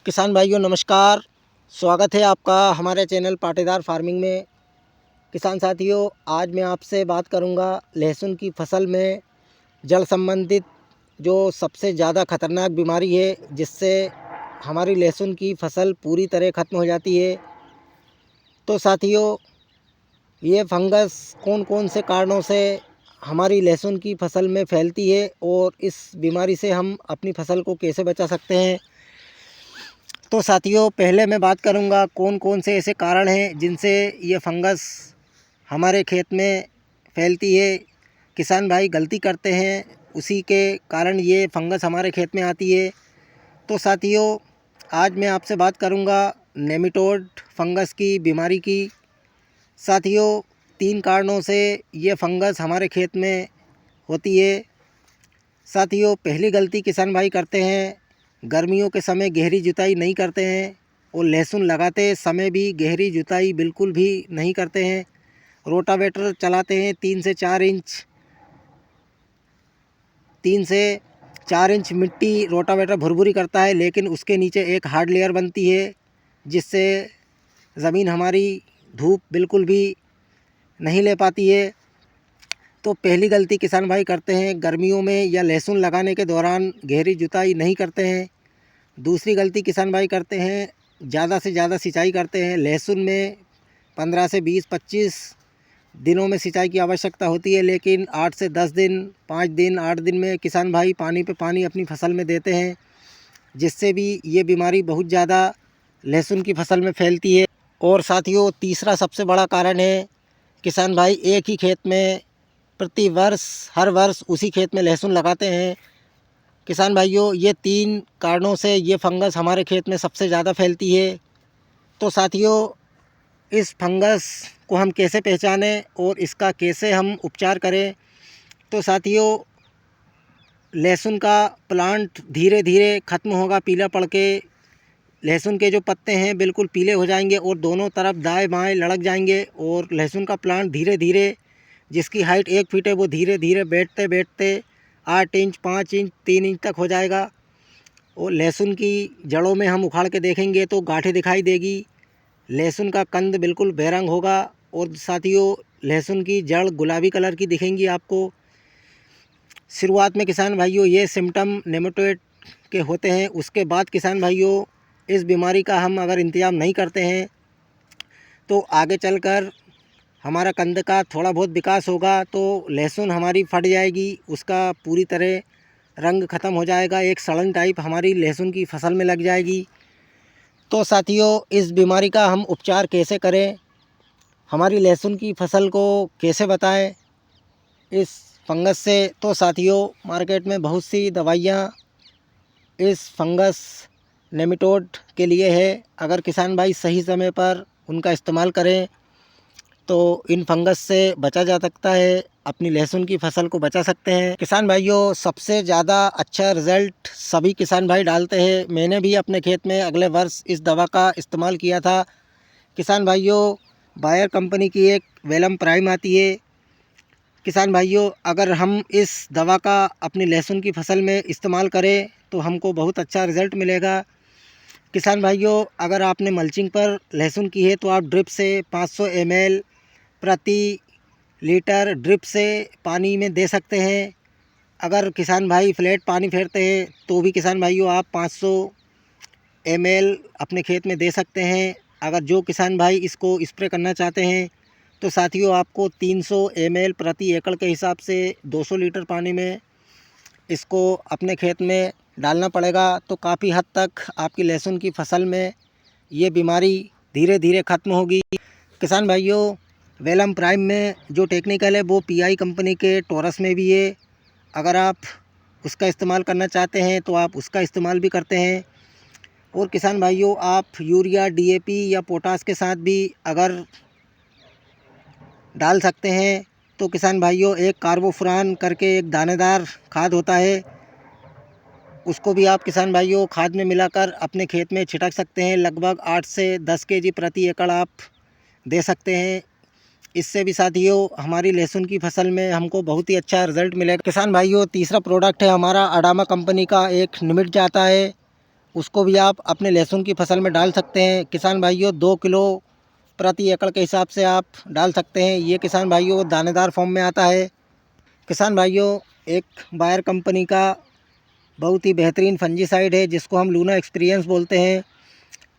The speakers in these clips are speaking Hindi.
किसान भाइयों नमस्कार। स्वागत है आपका हमारे चैनल पाटीदार फार्मिंग में। किसान साथियों, आज मैं आपसे बात करूंगा लहसुन की फसल में जल संबंधित जो सबसे ज़्यादा ख़तरनाक बीमारी है, जिससे हमारी लहसुन की फसल पूरी तरह ख़त्म हो जाती है। तो साथियों, ये फंगस कौन कौन से कारणों से हमारी लहसुन की फसल में फैलती है और इस बीमारी से हम अपनी फसल को कैसे बचा सकते हैं। तो साथियों, पहले मैं बात करूंगा कौन कौन से ऐसे कारण हैं जिनसे ये फंगस हमारे खेत में फैलती है। किसान भाई गलती करते हैं, उसी के कारण ये फंगस हमारे खेत में आती है। तो साथियों, आज मैं आपसे बात करूंगा नेमेटोड फंगस की बीमारी की। साथियों, 3 कारणों से ये फंगस हमारे खेत में होती है। साथियों, पहली गलती किसान भाई करते हैं, गर्मियों के समय गहरी जुताई नहीं करते हैं और लहसुन लगाते समय भी गहरी जुताई बिल्कुल भी नहीं करते हैं। रोटावेटर चलाते हैं 3 से 4 इंच मिट्टी रोटावेटर भुरभुरी करता है, लेकिन उसके नीचे एक हार्ड लेयर बनती है, जिससे ज़मीन हमारी धूप बिल्कुल भी नहीं ले पाती है। तो पहली गलती किसान भाई करते हैं, गर्मियों में या लहसुन लगाने के दौरान गहरी जुताई नहीं करते हैं। दूसरी गलती किसान भाई करते हैं, ज़्यादा से ज़्यादा सिंचाई करते हैं। लहसुन में 15 से 20-25 दिनों में सिंचाई की आवश्यकता होती है, लेकिन 8 से 10 दिन, 5 दिन, 8 दिन में किसान भाई पानी पे पानी अपनी फसल में देते हैं, जिससे भी ये बीमारी बहुत ज़्यादा लहसुन की फसल में फैलती है। और साथियों, तीसरा सबसे बड़ा कारण है, किसान भाई एक ही खेत में प्रति वर्ष हर वर्ष उसी खेत में लहसुन लगाते हैं। किसान भाइयों, ये 3 कारणों से ये फंगस हमारे खेत में सबसे ज़्यादा फैलती है। तो साथियों, इस फंगस को हम कैसे पहचानें और इसका कैसे हम उपचार करें। तो साथियों, लहसुन का प्लांट धीरे धीरे ख़त्म होगा, पीला पड़ के लहसुन के जो पत्ते हैं बिल्कुल पीले हो जाएंगे और दोनों तरफ दाएं बाएं लड़क जाएंगे और लहसुन का प्लांट धीरे धीरे, जिसकी हाइट 1 फीट है, वो धीरे धीरे बैठते बैठते 8 इंच, 5 इंच, 3 इंच तक हो जाएगा। और लहसुन की जड़ों में हम उखाड़ के देखेंगे तो गांठें दिखाई देगी। लहसुन का कंद बिल्कुल बेरंग होगा और साथियों, लहसुन की जड़ गुलाबी कलर की दिखेंगी आपको। शुरुआत में किसान भाइयों ये सिम्टम नेमेटोड के होते हैं। उसके बाद किसान भाइयों, इस बीमारी का हम अगर इंतजाम नहीं करते हैं तो आगे चलकर हमारा कंद का थोड़ा बहुत विकास होगा तो लहसुन हमारी फट जाएगी, उसका पूरी तरह रंग ख़त्म हो जाएगा, एक सड़न टाइप हमारी लहसुन की फसल में लग जाएगी। तो साथियों, इस बीमारी का हम उपचार कैसे करें, हमारी लहसुन की फसल को कैसे बताएं इस फंगस से। तो साथियों, मार्केट में बहुत सी दवाइयाँ इस फंगस नेमेटोड के लिए है। अगर किसान भाई सही समय पर उनका इस्तेमाल करें तो इन फंगस से बचा जा सकता है, अपनी लहसुन की फसल को बचा सकते हैं। किसान भाइयों, सबसे ज़्यादा अच्छा रिज़ल्ट सभी किसान भाई डालते हैं। मैंने भी अपने खेत में अगले वर्ष इस दवा का इस्तेमाल किया था। किसान भाइयों, बायर कंपनी की एक वेलम प्राइम आती है। किसान भाइयों, अगर हम इस दवा का अपनी लहसुन की फसल में इस्तेमाल करें तो हमको बहुत अच्छा रिज़ल्ट मिलेगा। किसान भाइयों, अगर आपने मल्चिंग पर लहसुन की है तो आप ड्रिप से 500 ml प्रति लीटर ड्रिप से पानी में दे सकते हैं। अगर किसान भाई फ्लैट पानी फेरते हैं तो भी किसान भाइयों आप 500 ml अपने खेत में दे सकते हैं। अगर जो किसान भाई इसको स्प्रे करना चाहते हैं तो साथियों, आपको 300 ml प्रति एकड़ के हिसाब से 200 लीटर पानी में इसको अपने खेत में डालना पड़ेगा। तो काफ़ी हद तक आपकी लहसुन की फसल में ये बीमारी धीरे धीरे ख़त्म होगी। किसान भाइयों, वेलम प्राइम में जो टेक्निकल है वो पीआई कंपनी के टोरस में भी है। अगर आप उसका इस्तेमाल करना चाहते हैं तो आप उसका इस्तेमाल भी करते हैं। और किसान भाइयों, आप यूरिया, डीएपी या पोटास के साथ भी अगर डाल सकते हैं तो किसान भाइयों, एक कार्बोफुरान करके एक दानेदार खाद होता है, उसको भी आप किसान भाइयों खाद में मिलाकर अपने खेत में छिड़क सकते हैं। लगभग 8 से 10 केजी प्रति एकड़ आप दे सकते हैं। इससे भी साथियों, हमारी लहसुन की फसल में हमको बहुत ही अच्छा रिज़ल्ट मिलेगा। किसान भाइयों, तीसरा प्रोडक्ट है हमारा अडामा कंपनी का एक निमिट जाता है। उसको भी आप अपने लहसुन की फसल में डाल सकते हैं। किसान भाइयों 2 किलो प्रति एकड़ के हिसाब से आप डाल सकते हैं। ये किसान भाइयों दानेदार फॉर्म में आता है। किसान भाइयों एक बायर कंपनी का बहुत ही बेहतरीन फंजीसाइड है जिसको हम लूना एक्सपीरियंस बोलते हैं।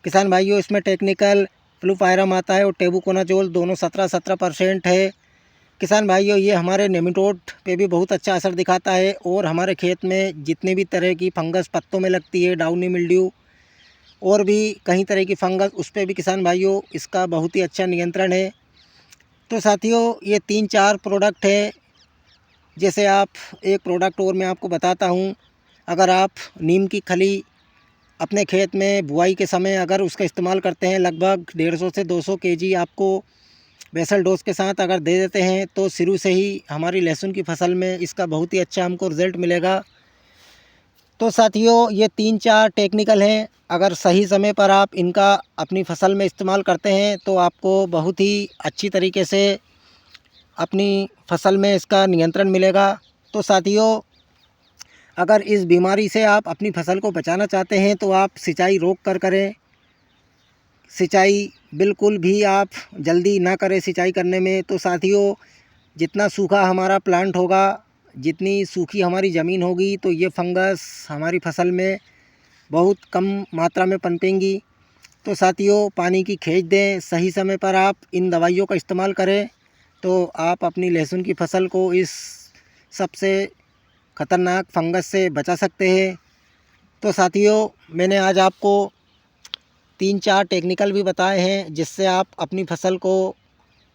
किसान भाइयों इसमें टेक्निकल फ्लूपायरम आता है और टेबुकोनाजोल दोनों 17% है। किसान भाइयों ये हमारे नेमेटोड पे भी बहुत अच्छा असर दिखाता है और हमारे खेत में जितनी भी तरह की फंगस पत्तों में लगती है, डाउनी मिल्ड्यू और भी कई तरह की फंगस, उस पर भी किसान भाइयों इसका बहुत ही अच्छा नियंत्रण है। तो साथियों ये 3-4 प्रोडक्ट हैं। जैसे आप एक प्रोडक्ट और मैं आपको बताता हूँ। अगर आप नीम की खली अपने खेत में बुआई के समय अगर उसका इस्तेमाल करते हैं, लगभग 150 से 200 केजी आपको बेसल डोज के साथ अगर दे देते हैं तो शुरू से ही हमारी लहसुन की फसल में इसका बहुत ही अच्छा हमको रिज़ल्ट मिलेगा। तो साथियों ये 3-4 टेक्निकल हैं। अगर सही समय पर आप इनका अपनी फसल में इस्तेमाल करते हैं तो आपको बहुत ही अच्छी तरीके से अपनी फसल में इसका नियंत्रण मिलेगा। तो साथियों अगर इस बीमारी से आप अपनी फसल को बचाना चाहते हैं तो आप सिंचाई रोक कर करें। सिंचाई बिल्कुल भी आप जल्दी ना करें सिंचाई करने में। तो साथियों जितना सूखा हमारा प्लांट होगा, जितनी सूखी हमारी ज़मीन होगी, तो ये फंगस हमारी फसल में बहुत कम मात्रा में पनपेंगी। तो साथियों पानी की खींच दें, सही समय पर आप इन दवाइयों का इस्तेमाल करें तो आप अपनी लहसुन की फसल को इस सबसे ख़तरनाक फंगस से बचा सकते हैं। तो साथियों मैंने आज आपको 3-4 टेक्निकल भी बताए हैं जिससे आप अपनी फसल को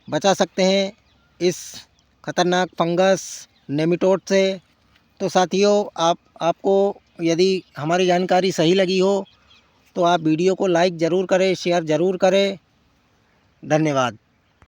बचा सकते हैं इस ख़तरनाक फंगस नेमेटोड से। तो साथियों आपको यदि हमारी जानकारी सही लगी हो तो आप वीडियो को लाइक ज़रूर करें, शेयर ज़रूर करें। धन्यवाद।